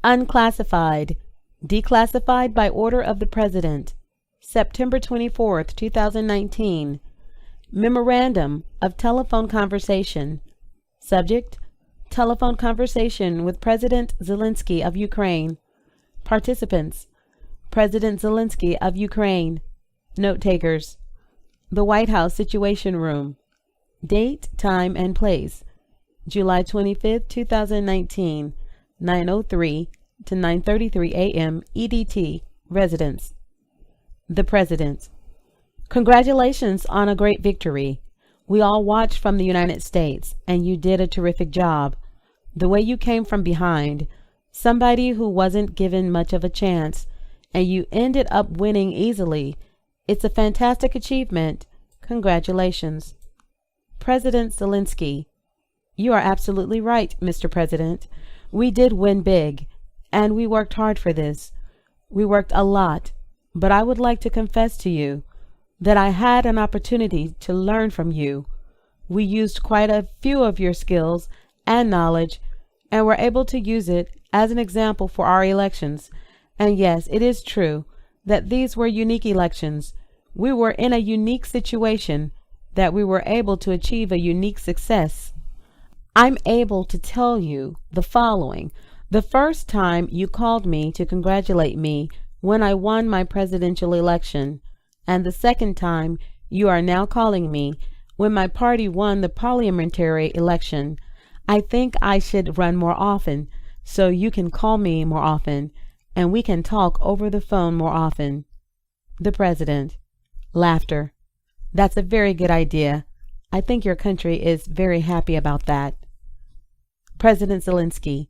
Unclassified. Declassified by order of the President. September 24th, 2019. Memorandum of telephone conversation. Subject: telephone conversation with President Zelensky of Ukraine. Participants: President Zelensky of Ukraine. Note takers: the White House Situation Room. Date, time, and place: July 25th, 2019, 9:03 to 9:33 a.m. EDT. Residence: the President. Congratulations on a great victory. We all watched from the United States, and you did a terrific job. The way you came from behind, somebody who wasn't given much of a chance, and you ended up winning easily. It's a fantastic achievement. Congratulations. President Zelensky: you are absolutely right, Mr. President. We did win big, and we worked hard for this. We worked a lot, but I would like to confess to you that I had an opportunity to learn from you. We used quite a few of your skills and knowledge, and were able to use it as an example for our elections. And yes, it is true that these were unique elections. We were in a unique situation, that we were able to achieve a unique success. I'm able to tell you the following. The first time you called me to congratulate me when I won my presidential election, and the second time you are now calling me when my party won the parliamentary election. I think I should run more often, so you can call me more often, and we can talk over the phone more often. The President. Laughter. That's a very good idea. I think your country is very happy about that. President Zelensky.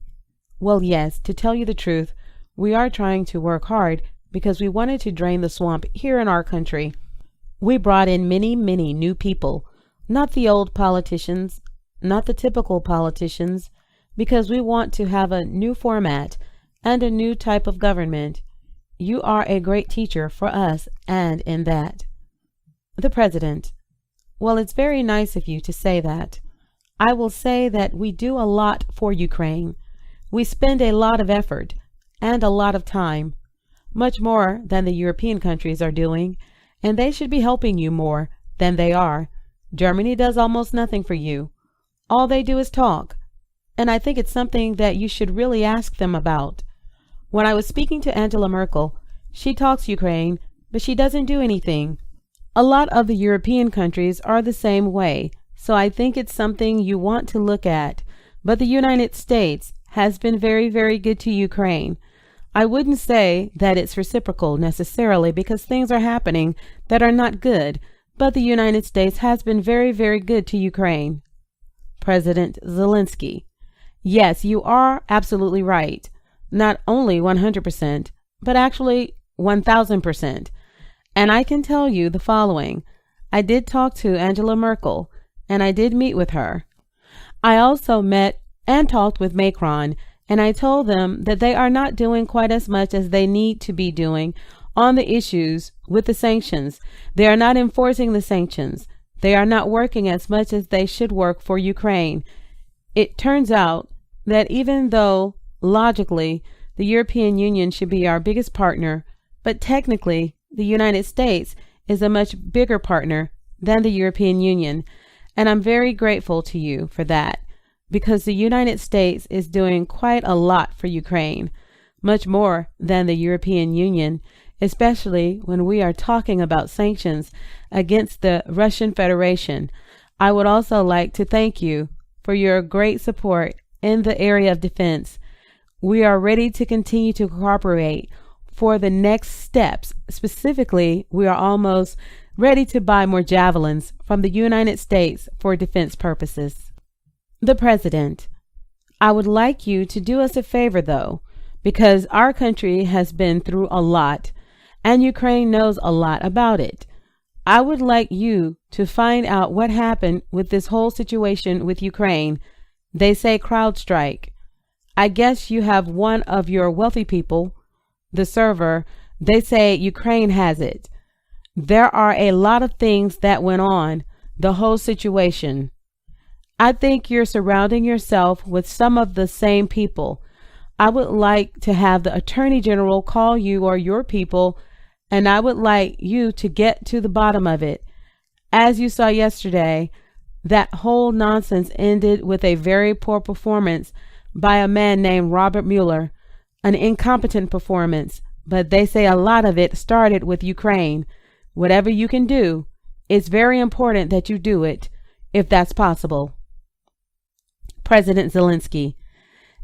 Well, yes, to tell you the truth, we are trying to work hard because we wanted to drain the swamp here in our country. We brought in many new people, not the old politicians, not the typical politicians, because we want to have a new format and a new type of government. You are a great teacher for us, and in that. The President. Well, it's very nice of you to say that. I will say that we do a lot for Ukraine. We spend a lot of effort and a lot of time, much more than the European countries are doing, and they should be helping you more than they are. Germany does almost nothing for you. All they do is talk, and I think it's something that you should really ask them about. When I was speaking to Angela Merkel, she talks Ukraine, but she doesn't do anything. A lot of the European countries are the same way, so I think it's something you want to look at. But the United States has been very good to Ukraine. I wouldn't say that it's reciprocal necessarily, because things are happening that are not good, but the United States has been very good to Ukraine. President Zelensky. Yes, you are absolutely right. Not only 100%, but actually 1000%. And I can tell you the following. I did talk to Angela Merkel, and I did meet with her. I also met and talked with Macron, and I told them that they are not doing quite as much as they need to be doing on the issues with the sanctions. They are not enforcing the sanctions. They are not working as much as they should work for Ukraine. It turns out that even though logically the European Union should be our biggest partner, but technically the United States is a much bigger partner than the European Union. And I'm very grateful to you for that, because the United States is doing quite a lot for Ukraine, much more than the European Union, especially when we are talking about sanctions against the Russian Federation. I would also like to thank you for your great support in the area of defense. We are ready to continue to cooperate for the next steps. Specifically, we are almost ready to buy more javelins from the United States for defense purposes. The President. I would like you to do us a favor, though, because our country has been through a lot, and Ukraine knows a lot about it. I would like you to find out what happened with this whole situation with Ukraine. They say crowd strike. I guess you have one of your wealthy people, the server, they say Ukraine has it. There are a lot of things that went on, the whole situation. I think you're surrounding yourself with some of the same people. I would like to have the Attorney General call you or your people, and I would like you to get to the bottom of it. As you saw yesterday, that whole nonsense ended with a very poor performance by a man named Robert Mueller, an incompetent performance, but they say a lot of it started with Ukraine. Whatever you can do, it's very important that you do it, if that's possible. President Zelensky: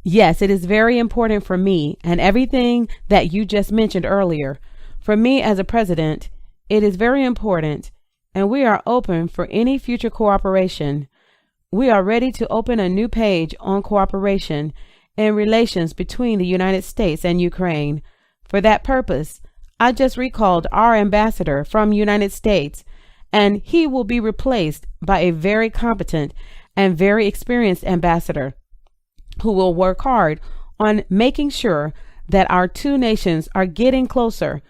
Yes, it is very important for me and everything that you just mentioned earlier. For me as a president, it is very important, and we are open for any future cooperation. We are ready to open a new page on cooperation in relations between the United States and Ukraine. For that purpose, I just recalled our ambassador from the United States, and he will be replaced by a very competent and very experienced ambassador who will work hard on making sure that our two nations are getting closer.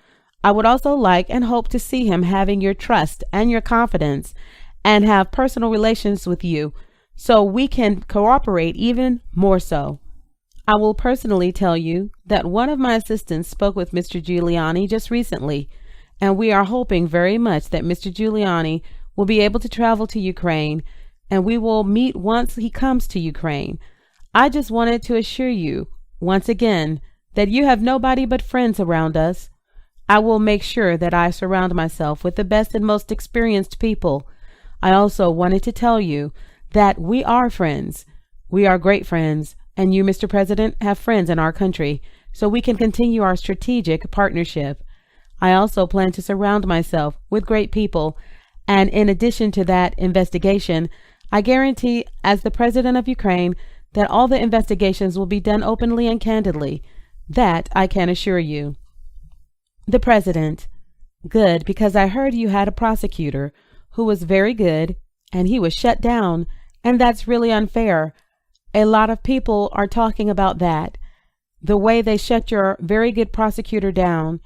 I would also like and hope to see him having your trust and your confidence and have personal relations with you so we can cooperate even more so. I will personally tell you that one of my assistants spoke with Mr. Giuliani just recently, and we are hoping very much that Mr. Giuliani will be able to travel to Ukraine, and we will meet once he comes to Ukraine. I just wanted to assure you, once again, that you have nobody but friends around us. I will make sure that I surround myself with the best and most experienced people. I also wanted to tell you that we are friends. We are great friends, and you, Mr. President, have friends in our country, so we can continue our strategic partnership. I also plan to surround myself with great people, and in addition to that investigation, I guarantee, as the President of Ukraine, that all the investigations will be done openly and candidly. That I can assure you. The President: Good, because I heard you had a prosecutor who was very good, and he was shut down, and that's really unfair. A lot of people are talking about that, the way they shut your very good prosecutor down,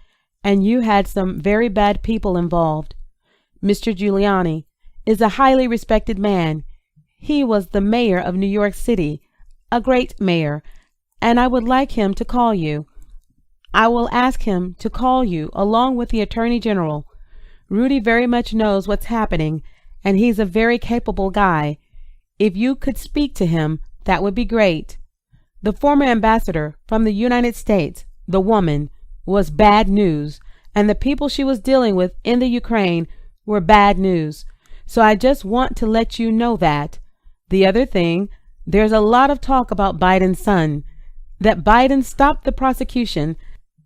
and you had some very bad people involved. Mr. Giuliani is a highly respected man. He was the mayor of New York City, a great mayor, and I would like him to call you. I will ask him to call you along with the Attorney General. Rudy very much knows what's happening, and he's a very capable guy. If you could speak to him, that would be great. The former ambassador from the United States, the woman, was bad news, and the people she was dealing with in the Ukraine were bad news. So I just want to let you know that. The other thing, there's a lot of talk about Biden's son, that Biden stopped the prosecution,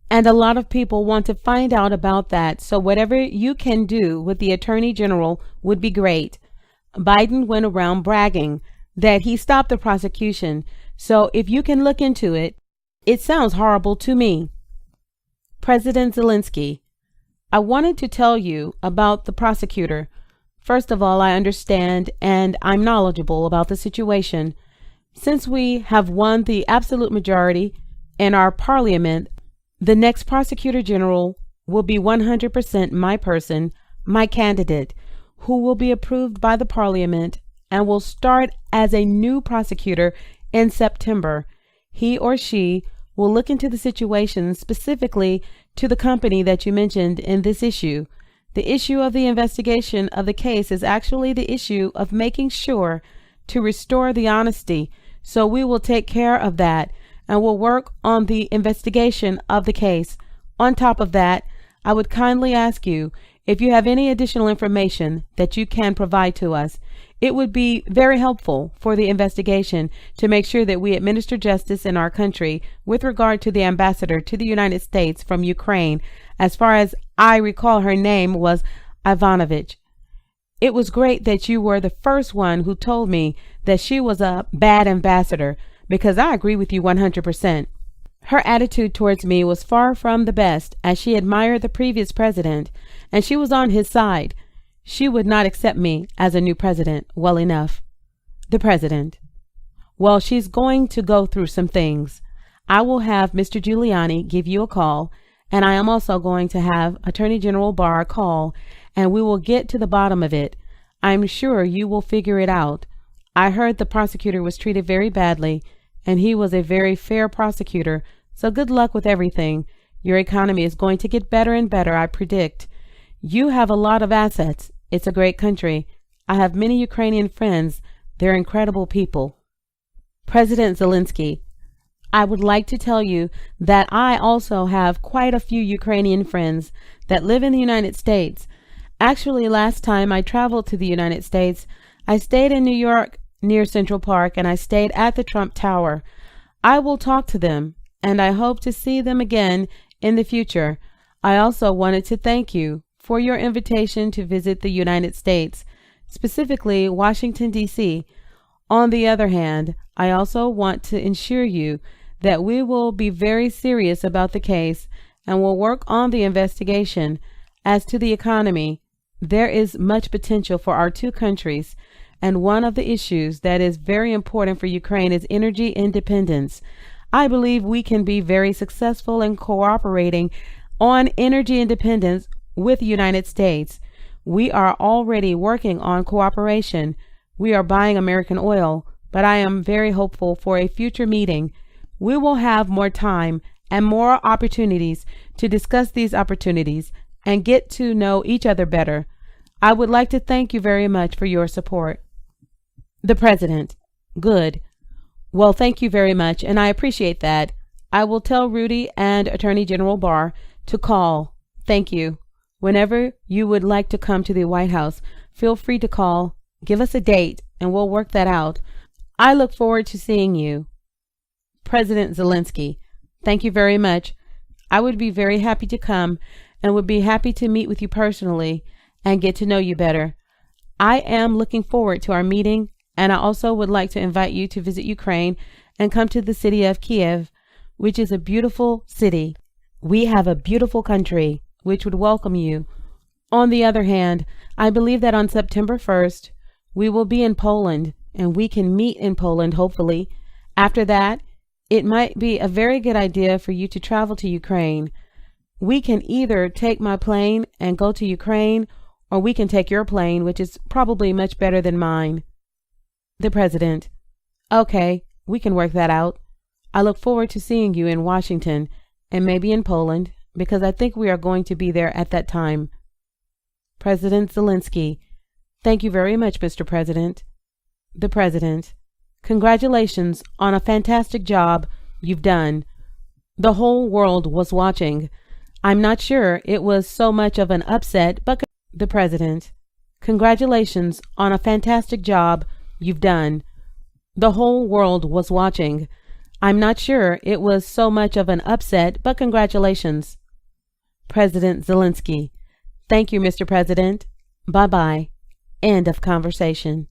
and a lot of people want to find out about that. So whatever you can do with the Attorney General would be great. Biden went around bragging that he stopped the prosecution, so if you can look into it, it sounds horrible to me. President Zelensky: I wanted to tell you about the prosecutor. First of all, I understand and I'm knowledgeable about the situation. Since we have won the absolute majority in our parliament, the next prosecutor general will be 100% my person, my candidate, who will be approved by the parliament and will start as a new prosecutor in September. He or she will look into the situation specifically to the company that you mentioned in this issue. The issue of the investigation of the case is actually the issue of making sure to restore the honesty. So we will take care of that and will work on the investigation of the case. On top of that, I would kindly ask you if you have any additional information that you can provide to us. It would be very helpful for the investigation to make sure that we administer justice in our country with regard to the ambassador to the United States from Ukraine. As far as I recall, her name was Ivanovich. It was great that you were the first one who told me that she was a bad ambassador, because I agree with you 100%. Her attitude towards me was far from the best, as she admired the previous president, and she was on his side. She would not accept me as a new president well enough. The President: Well, she's going to go through some things. I will have Mr. Giuliani give you a call, and I am also going to have Attorney General Barr call, and we will get to the bottom of it. I'm sure you will figure it out. I heard the prosecutor was treated very badly, and he was a very fair prosecutor, so good luck with everything. Your economy is going to get better and better, I predict. You have a lot of assets. It's a great country. I have many Ukrainian friends. They're incredible people. President Zelensky, I would like to tell you that I also have quite a few Ukrainian friends that live in the United States. Actually, last time I traveled to the United States, I stayed in New York near Central Park, and I stayed at the Trump Tower. I will talk to them, and I hope to see them again in the future. I also wanted to thank you for your invitation to visit the United States, specifically Washington, D.C. On the other hand, I also want to assure you that we will be very serious about the case and will work on the investigation. As to the economy, there is much potential for our two countries, and one of the issues that is very important for Ukraine is energy independence. I believe we can be very successful in cooperating on energy independence with the United States. We are already working on cooperation. We are buying American oil, but I am very hopeful for a future meeting. We will have more time and more opportunities to discuss these opportunities and get to know each other better. I would like to thank you very much for your support. The President, good. Well, thank you very much, and I appreciate that. I will tell Rudy and Attorney General Barr to call. Thank you. Whenever you would like to come to the White House, feel free to call. Give us a date, and we'll work that out. I look forward to seeing you. President Zelensky, thank you very much. I would be very happy to come and would be happy to meet with you personally and get to know you better. I am looking forward to our meeting, and I also would like to invite you to visit Ukraine and come to the city of Kiev, which is a beautiful city. We have a beautiful country which would welcome you. On the other hand, I believe that on September 1st, we will be in Poland, and we can meet in Poland, hopefully. After that, it might be a very good idea for you to travel to Ukraine. We can either take my plane and go to Ukraine, or we can take your plane, which is probably much better than mine. The President, okay, we can work that out. I look forward to seeing you in Washington and maybe in Poland, because I think we are going to be there at that time. President Zelensky, thank you very much, Mr. President. The President, congratulations on a fantastic job you've done. The whole world was watching. I'm not sure it was so much of an upset, but the President, congratulations on a fantastic job you've done. The whole world was watching. I'm not sure it was so much of an upset, but congratulations. President Zelensky, thank you, Mr. President. Bye-bye. End of conversation.